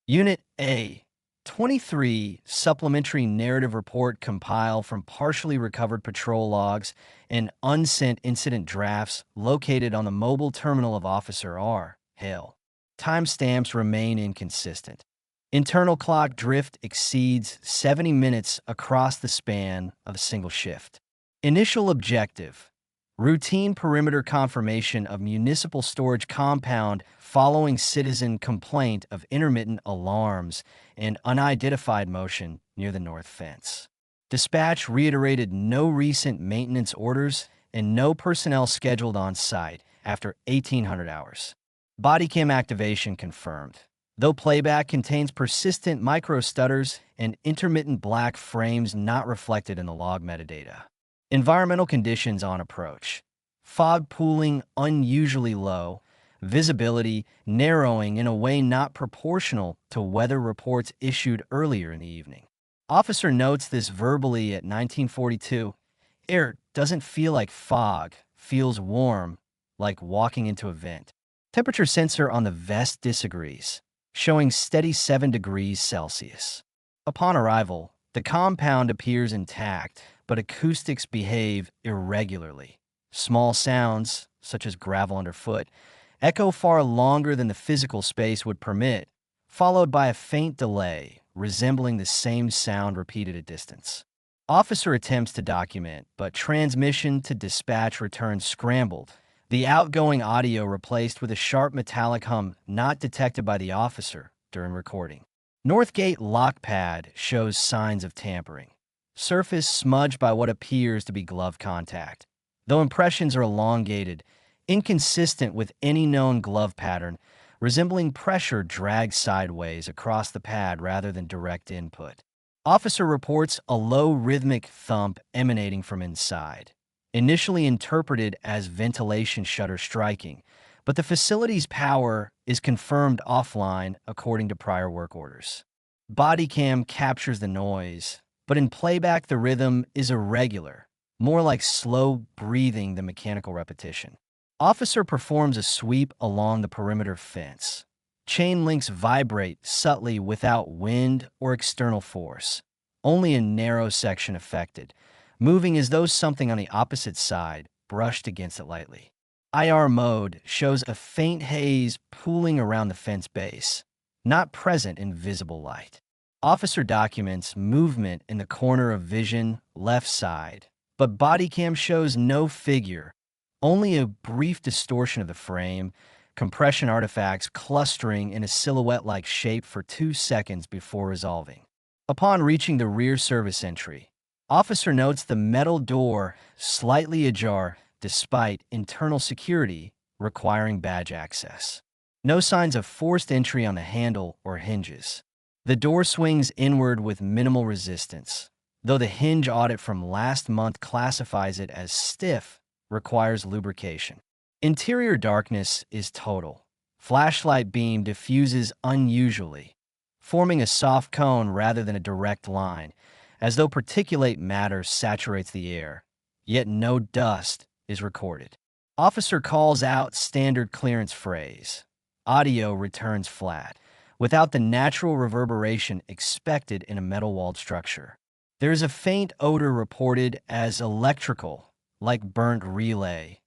Unit A. 23 supplementary narrative report compiled from partially recovered patrol logs and unsent incident drafts located on the mobile terminal of Officer R. Hale. Timestamps remain inconsistent. Internal clock drift exceeds 70 minutes across the span of a single shift. Initial objective: routine perimeter confirmation of municipal storage compound following citizen complaint of intermittent alarms and unidentified motion near the north fence. Dispatch reiterated no recent maintenance orders and no personnel scheduled on site after 1800 hours. Bodycam activation confirmed. Though playback contains persistent micro stutters and intermittent black frames not reflected in the log metadata. Environmental conditions on approach: fog pooling unusually low, visibility narrowing in a way not proportional to weather reports issued earlier in the evening. Officer notes this verbally at 1942. Air doesn't feel like fog, feels warm, like walking into a vent. Temperature sensor on the vest disagrees, showing steady 7 degrees Celsius. Upon arrival, the compound appears intact, but acoustics behave irregularly. Small sounds, such as gravel underfoot, echo far longer than the physical space would permit, followed by a faint delay, resembling the same sound repeated at distance. Officer attempts to document, but transmission to dispatch returns scrambled, the outgoing audio replaced with a sharp metallic hum not detected by the officer during recording. Northgate lock pad shows signs of tampering. Surface smudged by what appears to be glove contact. Though impressions are elongated, inconsistent with any known glove pattern, resembling pressure dragged sideways across the pad rather than direct input. Officer reports a low rhythmic thump emanating from inside, initially interpreted as ventilation shutter striking, but the facility's power is confirmed offline according to prior work orders. Bodycam captures the noise, but in playback the rhythm is irregular, more like slow breathing than mechanical repetition. Officer performs a sweep along the perimeter fence. Chain links vibrate subtly without wind or external force, only a narrow section affected, moving as though something on the opposite side brushed against it lightly. IR mode shows a faint haze pooling around the fence base, not present in visible light. Officer documents movement in the corner of vision left side, but bodycam shows no figure, only a brief distortion of the frame, compression artifacts clustering in a silhouette-like shape for 2 seconds before resolving. Upon reaching the rear service entry, officer notes the metal door slightly ajar despite internal security requiring badge access. No signs of forced entry on the handle or hinges. The door swings inward with minimal resistance, though the hinge audit from last month classifies it as stiff, requires lubrication. Interior darkness is total. Flashlight beam diffuses unusually, forming a soft cone rather than a direct line, as though particulate matter saturates the air, yet no dust is recorded. Officer calls out standard clearance phrase. Audio returns flat, without the natural reverberation expected in a metal-walled structure. There is a faint odor reported as electrical, like burnt relay,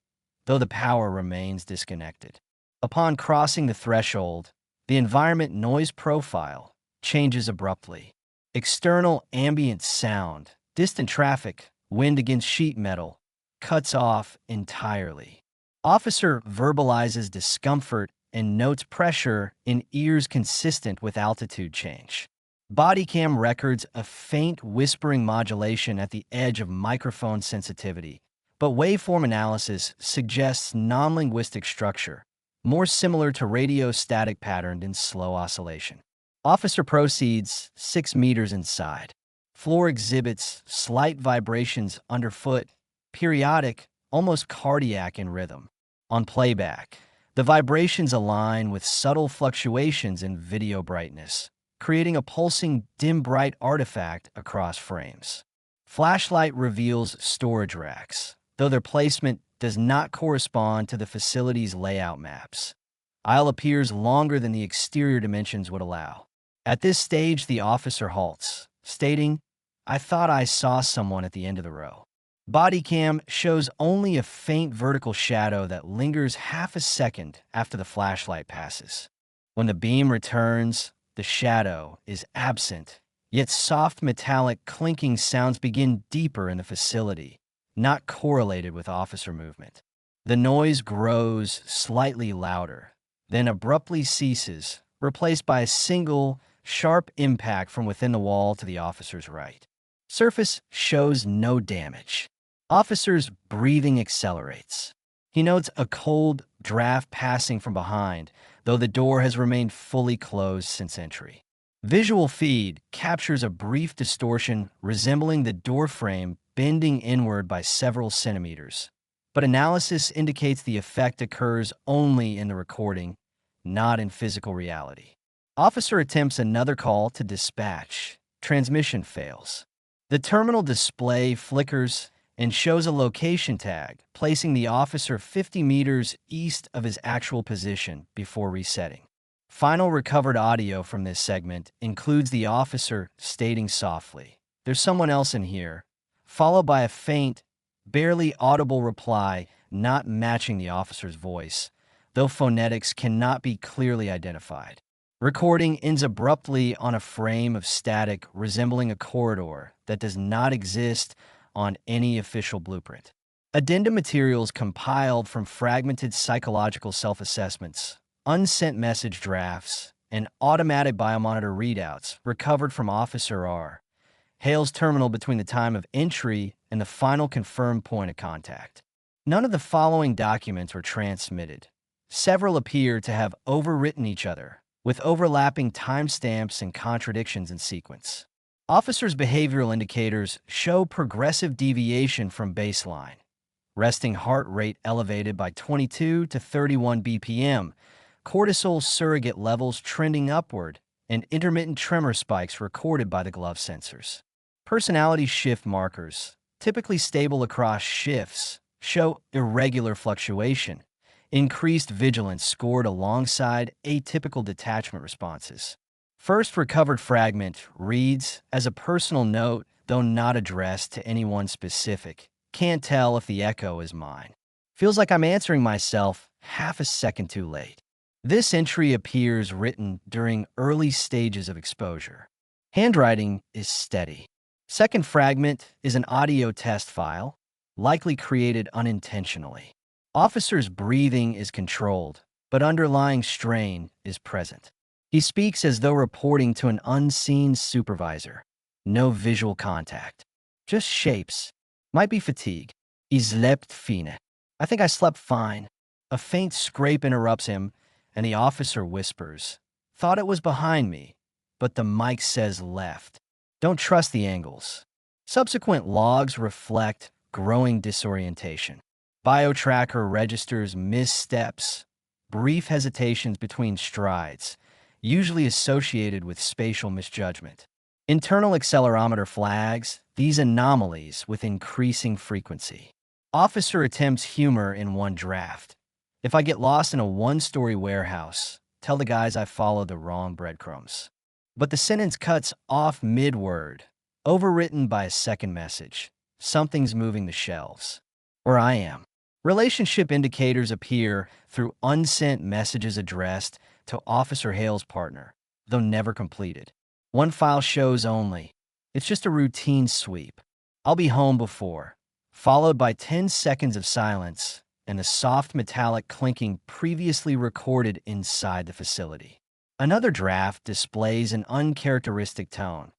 though the power remains disconnected. Upon crossing the threshold, the environment noise profile changes abruptly. External ambient sound, distant traffic, wind against sheet metal, cuts off entirely. Officer verbalizes discomfort and notes pressure in ears consistent with altitude change. Bodycam records a faint whispering modulation at the edge of microphone sensitivity, but waveform analysis suggests non-linguistic structure, more similar to radio static patterned in slow oscillation. Officer proceeds 6 meters inside. Floor exhibits slight vibrations underfoot, periodic, almost cardiac in rhythm. On playback, the vibrations align with subtle fluctuations in video brightness, creating a pulsing dim bright artifact across frames. Flashlight reveals storage racks, though their placement does not correspond to the facility's layout maps. Aisle appears longer than the exterior dimensions would allow. At this stage, the officer halts, stating, "I thought I saw someone at the end of the row." Body cam shows only a faint vertical shadow that lingers half a second after the flashlight passes. When the beam returns, the shadow is absent, yet soft metallic clinking sounds begin deeper in the facility, not correlated with officer movement. The noise grows slightly louder, then abruptly ceases, replaced by a single, sharp impact from within the wall to the officer's right. Surface shows no damage. Officer's breathing accelerates. He notes a cold draft passing from behind, though the door has remained fully closed since entry. Visual feed captures a brief distortion resembling the door frame bending inward by several centimeters, but analysis indicates the effect occurs only in the recording, not in physical reality. Officer attempts another call to dispatch. Transmission fails. The terminal display flickers and shows a location tag, placing the officer 50 meters east of his actual position before resetting. Final recovered audio from this segment includes the officer stating softly, "There's someone else in here," followed by a faint, barely audible reply not matching the officer's voice, though phonetics cannot be clearly identified. Recording ends abruptly on a frame of static resembling a corridor that does not exist on any official blueprint. Addendum materials compiled from fragmented psychological self-assessments, unsent message drafts, and automatic biomonitor readouts recovered from Officer R. Hale's terminal between the time of entry and the final confirmed point of contact. None of the following documents were transmitted. Several appear to have overwritten each other, with overlapping timestamps and contradictions in sequence. Officers' behavioral indicators show progressive deviation from baseline. Resting heart rate elevated by 22 to 31 BPM, cortisol surrogate levels trending upward, and intermittent tremor spikes recorded by the glove sensors. Personality shift markers, typically stable across shifts, show irregular fluctuation. Increased vigilance scored alongside atypical detachment responses. First recovered fragment reads as a personal note, though not addressed to anyone specific. Can't tell if the echo is mine. Feels like I'm answering myself half a second too late. This entry appears written during early stages of exposure. Handwriting is steady. Second fragment is an audio test file, likely created unintentionally. Officer's breathing is controlled, but underlying strain is present. He speaks as though reporting to an unseen supervisor. No visual contact. Just shapes. Might be fatigue. Ich slept fine. I think I slept fine. A faint scrape interrupts him, and the officer whispers, "Thought it was behind me, but the mic says left. Don't trust the angles." Subsequent logs reflect growing disorientation. BioTracker registers missteps, brief hesitations between strides, usually associated with spatial misjudgment. Internal accelerometer flags these anomalies with increasing frequency. Officer attempts humor in one draft. "If I get lost in a one-story warehouse, tell the guys I followed the wrong breadcrumbs." But the sentence cuts off mid-word, overwritten by a second message. "Something's moving the shelves." Or I am. Relationship indicators appear through unsent messages addressed to Officer Hale's partner, though never completed. One file shows only. It's just a routine sweep. "I'll be home before," followed by 10 seconds of silence and the soft metallic clinking previously recorded inside the facility. Another draft displays an uncharacteristic tone.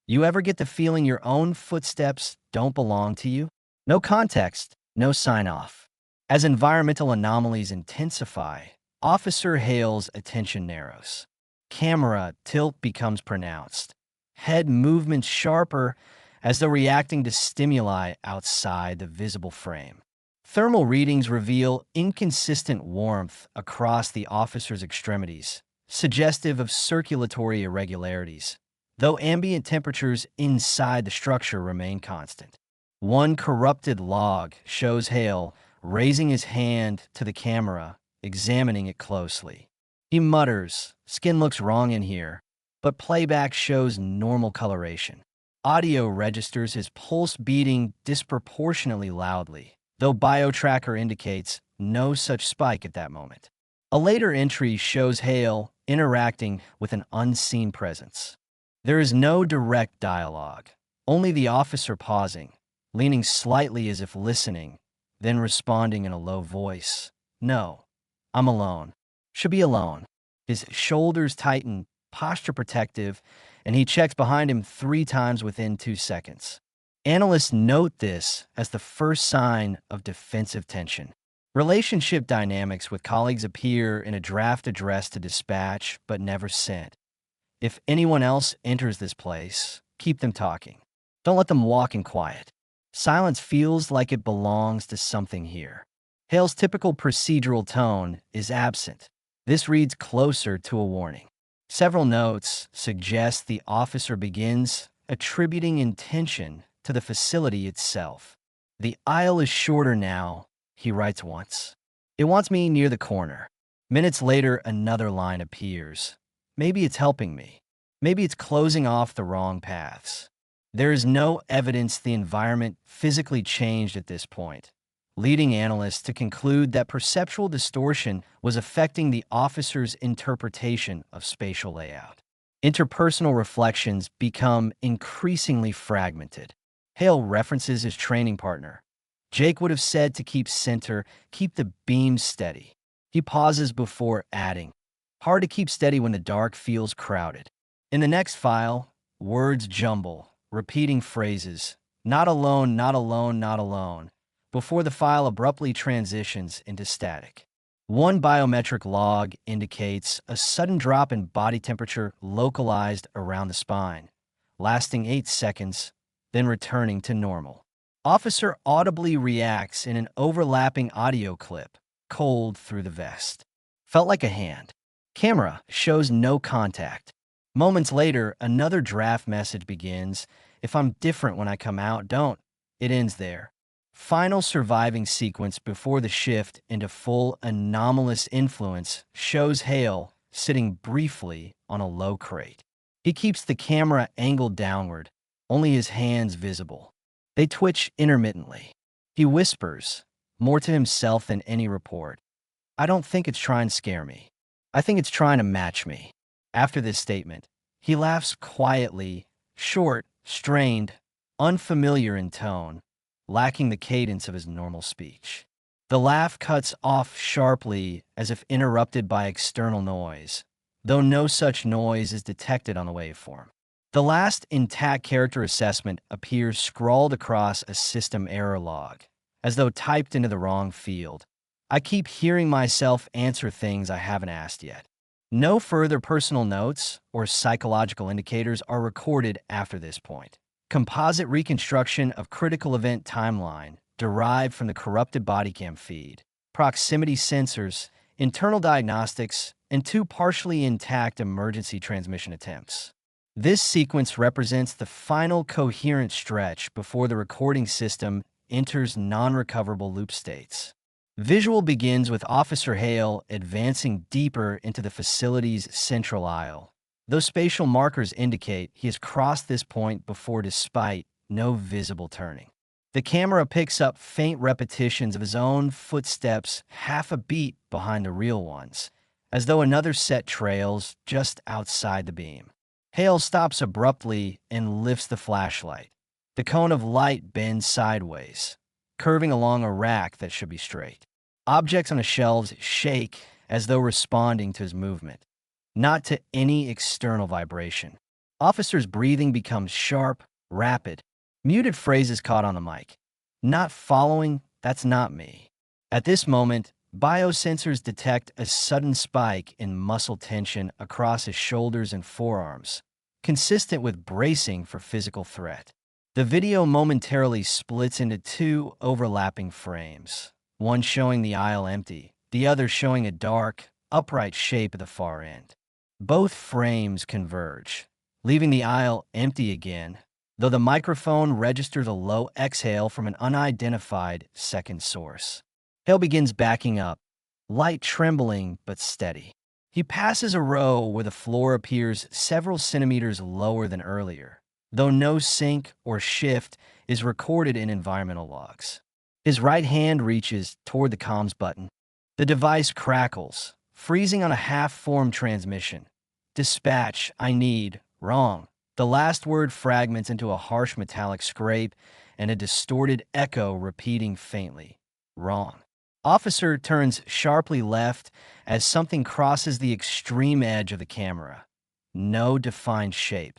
You ever get the feeling your own footsteps don't belong to you? No context, no sign-off. As environmental anomalies intensify, Officer Hale's attention narrows. Camera tilt becomes pronounced. Head movements sharper as though reacting to stimuli outside the visible frame. Thermal readings reveal inconsistent warmth across the officer's extremities, suggestive of circulatory irregularities, though ambient temperatures inside the structure remain constant. One corrupted log shows Hale raising his hand to the camera, examining it closely. He mutters, "Skin looks wrong in here." but playback shows normal coloration. Audio registers his pulse beating disproportionately loudly, though BioTracker indicates no such spike at that moment. A later entry shows Hale interacting with an unseen presence. There is no direct dialogue, only the officer pausing, leaning slightly as if listening, then responding in a low voice. "No, I'm alone. Should be alone." His shoulders tighten, posture protective, and he checks behind him 3 times within 2 seconds. Analysts note this as the first sign of defensive tension. Relationship dynamics with colleagues appear in a draft address to dispatch, but never sent. If anyone else enters this place, keep them talking. Don't let them walk in quiet. Silence feels like it belongs to something here. Hale's typical procedural tone is absent. This reads closer to a warning. Several notes suggest the officer begins attributing intention to the facility itself. "The aisle is shorter now," he writes once. "It wants me near the corner." Minutes later, another line appears. "Maybe it's helping me. Maybe it's closing off the wrong paths." There is no evidence the environment physically changed at this point, leading analysts to conclude that perceptual distortion was affecting the officer's interpretation of spatial layout. Interpersonal reflections become increasingly fragmented. Hale references his training partner. Jake would have said to keep center, keep the beam steady. He pauses before adding, "Hard to keep steady when the dark feels crowded." In the next file, words jumble, repeating phrases, "not alone, not alone, not alone," before the file abruptly transitions into static. One biometric log indicates a sudden drop in body temperature localized around the spine, lasting 8 seconds, then returning to normal. Officer audibly reacts in an overlapping audio clip, cold through the vest. "Felt like a hand." Camera shows no contact. Moments later, another draft message begins. "If I'm different when I come out, don't." It ends there. Final surviving sequence before the shift into full anomalous influence shows Hale sitting briefly on a low crate. He keeps the camera angled downward, only his hands visible. They twitch intermittently. He whispers, more to himself than any report, "I don't think it's trying to scare me. I think it's trying to match me." After this statement, he laughs quietly, short, strained, unfamiliar in tone, lacking the cadence of his normal speech. The laugh cuts off sharply as if interrupted by external noise, though no such noise is detected on the waveform. The last intact character assessment appears scrawled across a system error log, as though typed into the wrong field. "I keep hearing myself answer things I haven't asked yet." No further personal notes or psychological indicators are recorded after this point. Composite reconstruction of critical event timeline derived from the corrupted bodycam feed, proximity sensors, internal diagnostics, and 2 partially intact emergency transmission attempts. This sequence represents the final coherent stretch before the recording system enters non-recoverable loop states. Visual begins with Officer Hale advancing deeper into the facility's central aisle. Those spatial markers indicate he has crossed this point before despite no visible turning. The camera picks up faint repetitions of his own footsteps half a beat behind the real ones, as though another set trails just outside the beam. Hale stops abruptly and lifts the flashlight. The cone of light bends sideways, curving along a rack that should be straight. Objects on the shelves shake as though responding to his movement, not to any external vibration. Officer's breathing becomes sharp, rapid. Muted phrases caught on the mic. "Not following, that's not me." At this moment, biosensors detect a sudden spike in muscle tension across his shoulders and forearms, consistent with bracing for physical threat. The video momentarily splits into 2 overlapping frames, one showing the aisle empty, the other showing a dark, upright shape at the far end. Both frames converge, leaving the aisle empty again, though the microphone registers a low exhale from an unidentified second source. Hale begins backing up, light trembling but steady. He passes a row where the floor appears several centimeters lower than earlier, though no sink or shift is recorded in environmental logs. His right hand reaches toward the comms button. The device crackles, freezing on a half-formed transmission. Dispatch, I need, wrong. The last word fragments into a harsh metallic scrape and a distorted echo repeating faintly, wrong. Officer turns sharply left as something crosses the extreme edge of the camera. No defined shape,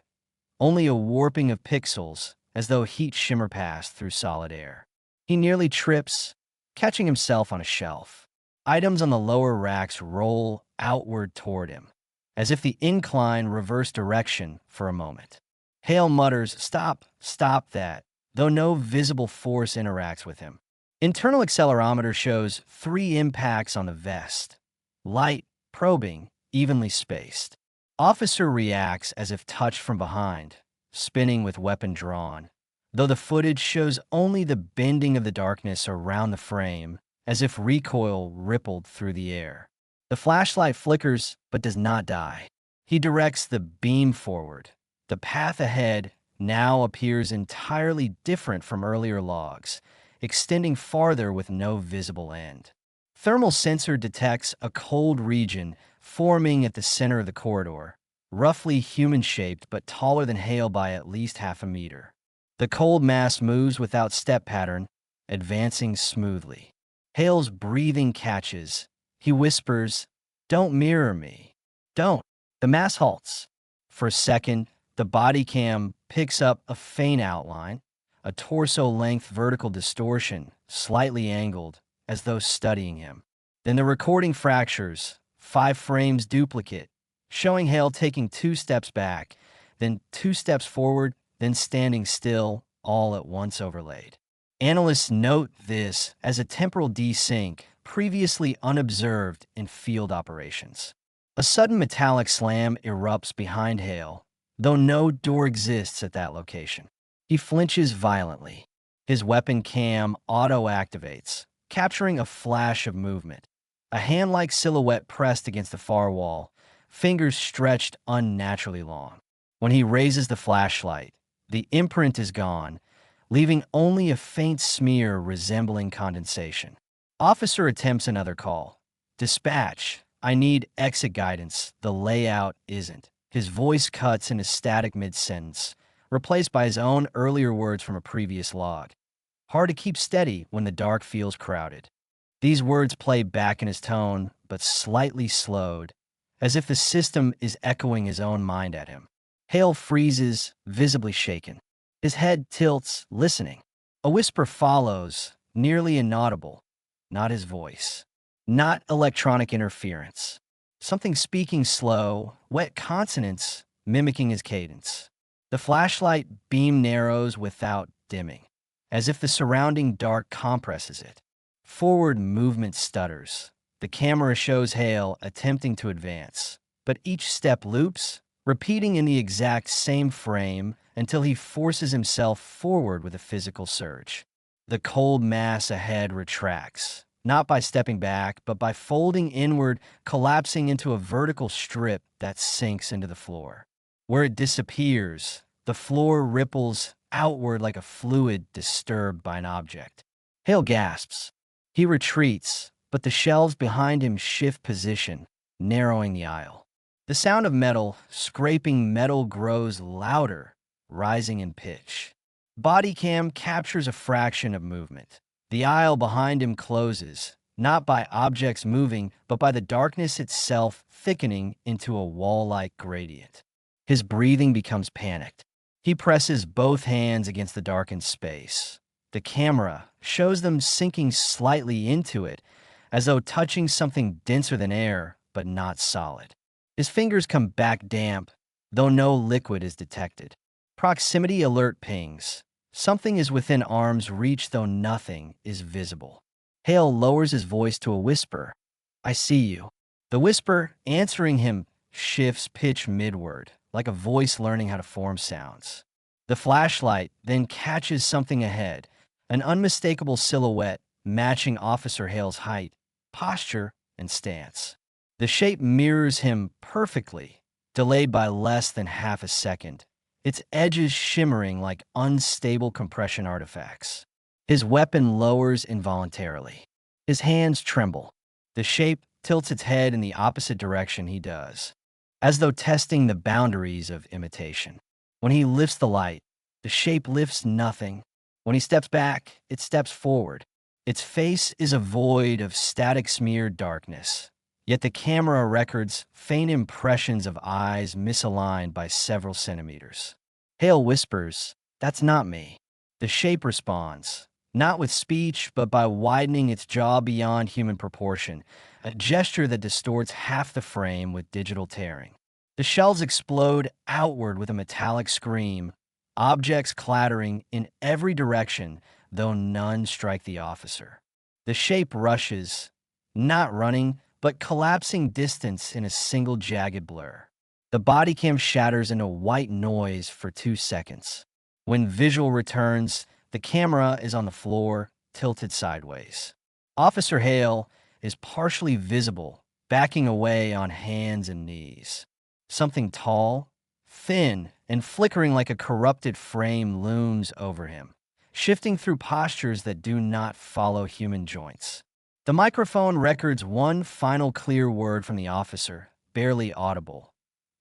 only a warping of pixels as though heat shimmer passed through solid air. He nearly trips, catching himself on a shelf. Items on the lower racks roll outward toward him, as if the incline reversed direction for a moment. Hale mutters, "Stop, stop that," though no visible force interacts with him. Internal accelerometer shows 3 impacts on the vest. Light, probing, evenly spaced. Officer reacts as if touched from behind, spinning with weapon drawn, though the footage shows only the bending of the darkness around the frame, as if recoil rippled through the air. The flashlight flickers but does not die. He directs the beam forward. The path ahead now appears entirely different from earlier logs, extending farther with no visible end. Thermal sensor detects a cold region forming at the center of the corridor, roughly human-shaped but taller than Hale by at least half a meter. The cold mass moves without step pattern, advancing smoothly. Hale's breathing catches. He whispers, "Don't mirror me. Don't." The mass halts. For a second, the body cam picks up a faint outline, a torso-length vertical distortion, slightly angled, as though studying him. Then the recording fractures, 5 frames duplicate, showing Hale taking 2 steps back, then 2 steps forward, then standing still, all at once overlaid. Analysts note this as a temporal desync previously unobserved in field operations. A sudden metallic slam erupts behind Hale, though no door exists at that location. He flinches violently. His weapon cam auto-activates, capturing a flash of movement. A hand-like silhouette pressed against the far wall, fingers stretched unnaturally long. When he raises the flashlight, the imprint is gone, leaving only a faint smear resembling condensation. Officer attempts another call. "Dispatch, I need exit guidance. The layout isn't." His voice cuts into static mid-sentence, replaced by his own earlier words from a previous log. Hard to keep steady when the dark feels crowded. These words play back in his tone, but slightly slowed, as if the system is echoing his own mind at him. Hale freezes, visibly shaken. His head tilts, listening. A whisper follows, nearly inaudible. Not his voice. Not electronic interference. Something speaking slow, wet consonants mimicking his cadence. The flashlight beam narrows without dimming, as if the surrounding dark compresses it. Forward movement stutters. The camera shows Hale attempting to advance, but each step loops, repeating in the exact same frame until he forces himself forward with a physical surge. The cold mass ahead retracts, not by stepping back, but by folding inward, collapsing into a vertical strip that sinks into the floor. Where it disappears, the floor ripples outward like a fluid disturbed by an object. Hale gasps. He retreats, but the shelves behind him shift position, narrowing the aisle. The sound of metal scraping metal grows louder, rising in pitch. Body cam captures a fraction of movement. The aisle behind him closes, not by objects moving, but by the darkness itself thickening into a wall-like gradient. His breathing becomes panicked. He presses both hands against the darkened space. The camera shows them sinking slightly into it, as though touching something denser than air, but not solid. His fingers come back damp, though no liquid is detected. Proximity alert pings. Something is within arm's reach, though nothing is visible. Hale lowers his voice to a whisper. "I see you." The whisper, answering him, shifts pitch midward, like a voice learning how to form sounds. The flashlight then catches something ahead, an unmistakable silhouette matching Officer Hale's height, posture, and stance. The shape mirrors him perfectly, delayed by less than half a second, its edges shimmering like unstable compression artifacts. His weapon lowers involuntarily. His hands tremble. The shape tilts its head in the opposite direction he does, as though testing the boundaries of imitation. When he lifts the light, the shape lifts nothing. When he steps back, it steps forward. Its face is a void of static-smeared darkness, yet the camera records faint impressions of eyes misaligned by several centimeters. Hale whispers, "That's not me." The shape responds, not with speech, but by widening its jaw beyond human proportion, a gesture that distorts half the frame with digital tearing. The shells explode outward with a metallic scream, objects clattering in every direction, though none strike the officer. The shape rushes, not running, but collapsing distance in a single jagged blur. The body cam shatters into white noise for 2 seconds. When visual returns, the camera is on the floor, tilted sideways. Officer Hale is partially visible, backing away on hands and knees. Something tall, thin, and flickering like a corrupted frame looms over him, shifting through postures that do not follow human joints. The microphone records one final clear word from the officer, barely audible.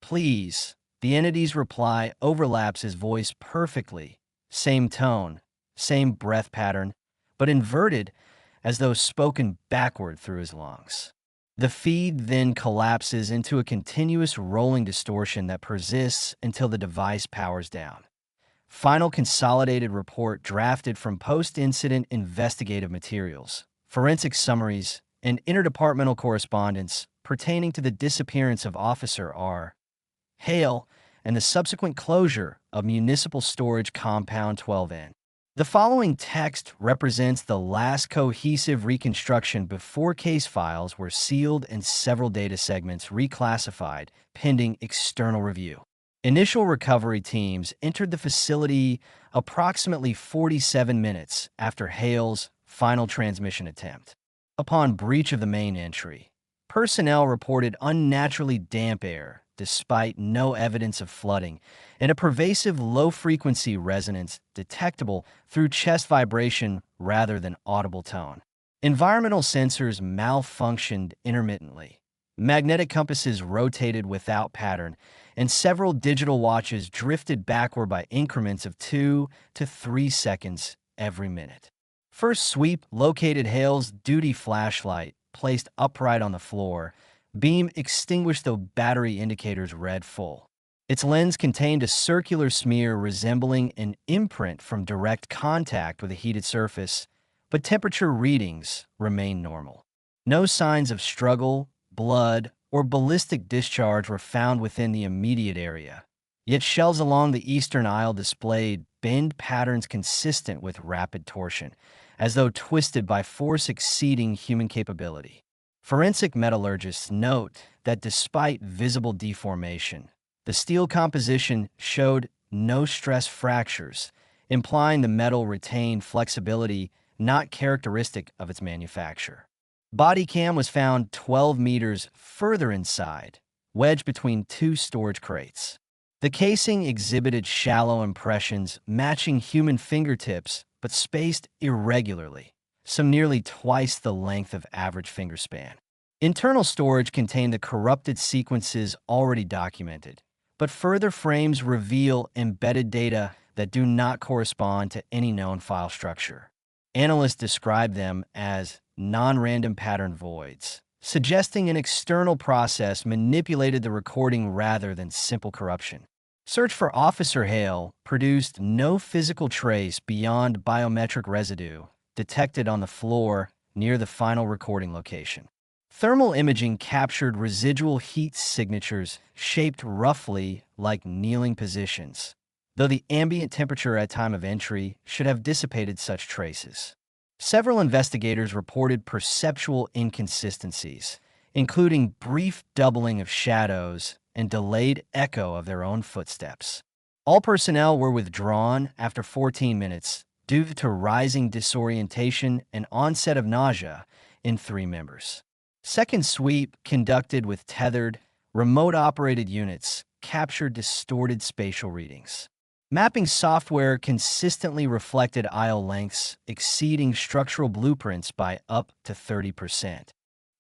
"Please." The entity's reply overlaps his voice perfectly. Same tone, same breath pattern, but inverted as though spoken backward through his lungs. The feed then collapses into a continuous rolling distortion that persists until the device powers down. Final consolidated report drafted from post-incident investigative materials, forensic summaries, and interdepartmental correspondence pertaining to the disappearance of Officer R. Hale and the subsequent closure of Municipal Storage Compound 12N. The following text represents the last cohesive reconstruction before case files were sealed and several data segments reclassified, pending external review. Initial recovery teams entered the facility approximately 47 minutes after Hale's final transmission attempt. Upon breach of the main entry, personnel reported unnaturally damp air despite no evidence of flooding, and a pervasive low-frequency resonance detectable through chest vibration rather than audible tone. Environmental sensors malfunctioned intermittently. Magnetic compasses rotated without pattern, and several digital watches drifted backward by increments of 2 to 3 seconds every minute. First sweep located Hale's duty flashlight, placed upright on the floor. Beam extinguished though battery indicators read full. Its lens contained a circular smear resembling an imprint from direct contact with a heated surface, but temperature readings remained normal. No signs of struggle, blood, or ballistic discharge were found within the immediate area. Yet shells along the eastern aisle displayed bend patterns consistent with rapid torsion, as though twisted by force exceeding human capability. Forensic metallurgists note that despite visible deformation, the steel composition showed no stress fractures, implying the metal retained flexibility not characteristic of its manufacture. Body cam was found 12 meters further inside, wedged between 2 storage crates. The casing exhibited shallow impressions matching human fingertips but spaced irregularly, some nearly twice the length of average finger span. Internal storage contained the corrupted sequences already documented, but further frames reveal embedded data that do not correspond to any known file structure. Analysts describe them as non-random pattern voids, suggesting an external process manipulated the recording rather than simple corruption. Search for Officer Hale produced no physical trace beyond biometric residue detected on the floor near the final recording location. Thermal imaging captured residual heat signatures shaped roughly like kneeling positions, though the ambient temperature at time of entry should have dissipated such traces. Several investigators reported perceptual inconsistencies, including brief doubling of shadows and delayed echo of their own footsteps. All personnel were withdrawn after 14 minutes due to rising disorientation and onset of nausea in 3 members. Second sweep, conducted with tethered, remote-operated units, captured distorted spatial readings. Mapping software consistently reflected aisle lengths exceeding structural blueprints by up to 30%,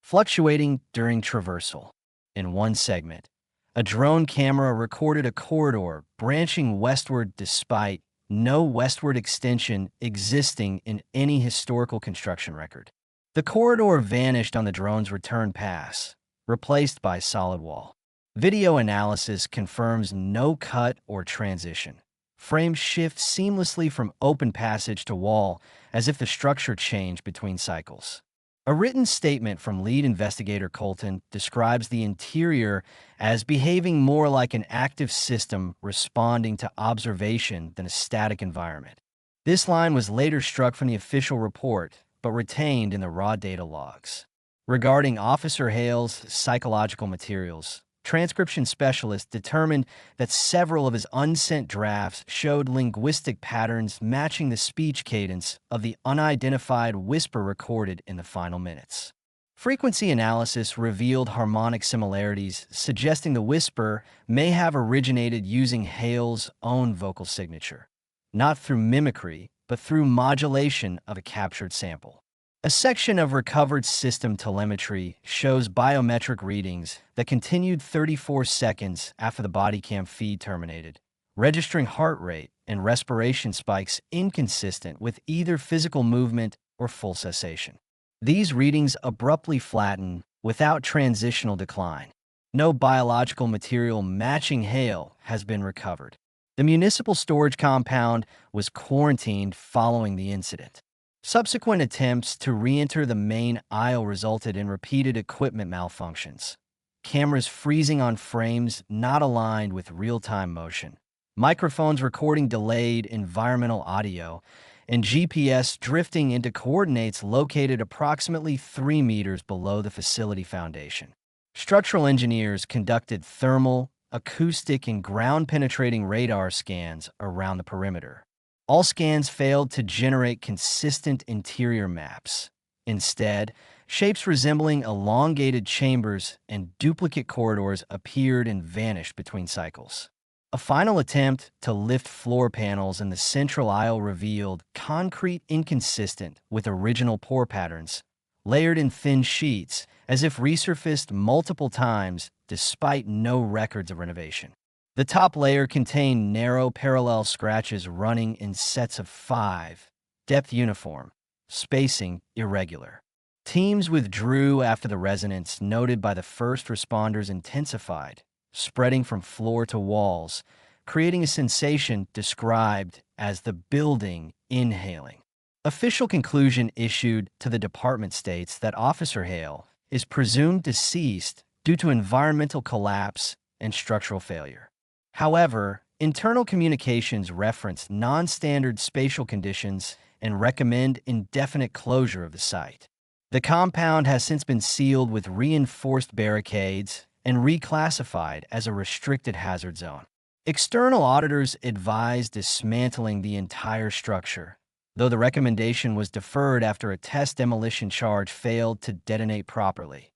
fluctuating during traversal. In one segment, a drone camera recorded a corridor branching westward despite no westward extension existing in any historical construction record. The corridor vanished on the drone's return pass, replaced by solid wall. Video analysis confirms no cut or transition. Frames shift seamlessly from open passage to wall as if the structure changed between cycles. A written statement from lead investigator Colton describes the interior as behaving more like an active system responding to observation than a static environment. This line was later struck from the official report, but retained in the raw data logs. Regarding Officer Hale's psychological materials, transcription specialists determined that several of his unsent drafts showed linguistic patterns matching the speech cadence of the unidentified whisper recorded in the final minutes. Frequency analysis revealed harmonic similarities, suggesting the whisper may have originated using Hale's own vocal signature, not through mimicry, but through modulation of a captured sample. A section of recovered system telemetry shows biometric readings that continued 34 seconds after the body cam feed terminated, registering heart rate and respiration spikes inconsistent with either physical movement or full cessation. These readings abruptly flatten without transitional decline. No biological material matching Hale has been recovered. The municipal storage compound was quarantined following the incident. Subsequent attempts to re-enter the main aisle resulted in repeated equipment malfunctions. Cameras freezing on frames not aligned with real-time motion. Microphones recording delayed environmental audio, and GPS drifting into coordinates located approximately 3 meters below the facility foundation. Structural engineers conducted thermal, acoustic, and ground-penetrating radar scans around the perimeter. All scans failed to generate consistent interior maps. Instead, shapes resembling elongated chambers and duplicate corridors appeared and vanished between cycles. A final attempt to lift floor panels in the central aisle revealed concrete inconsistent with original pour patterns, layered in thin sheets, as if resurfaced multiple times despite no records of renovation. The top layer contained narrow parallel scratches running in sets of 5, depth uniform, spacing irregular. Teams withdrew after the resonance noted by the first responders intensified, spreading from floor to walls, creating a sensation described as the building inhaling. Official conclusion issued to the department states that Officer Hale is presumed deceased due to environmental collapse and structural failure. However, internal communications reference non-standard spatial conditions and recommend indefinite closure of the site. The compound has since been sealed with reinforced barricades and reclassified as a restricted hazard zone. External auditors advised dismantling the entire structure, though the recommendation was deferred after a test demolition charge failed to detonate properly.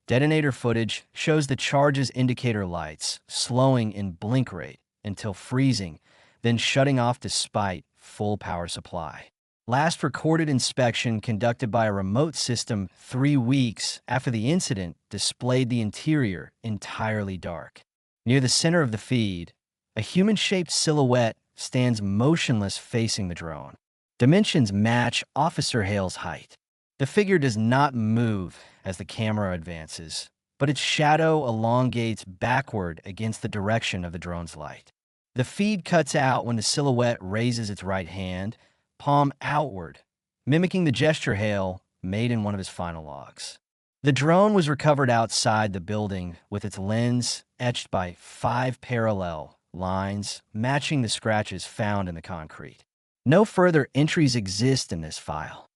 Detonator footage shows the charge's indicator lights slowing in blink rate until freezing, then shutting off despite full power supply. Last recorded inspection conducted by a remote system 3 weeks after the incident displayed the interior entirely dark. Near the center of the feed, a human-shaped silhouette stands motionless facing the drone. Dimensions match Officer Hale's height. The figure does not move as the camera advances, but its shadow elongates backward against the direction of the drone's light. The feed cuts out when the silhouette raises its right hand, palm outward, mimicking the gesture Hale made in one of his final logs. The drone was recovered outside the building with its lens etched by 5 parallel lines matching the scratches found in the concrete. No further entries exist in this file.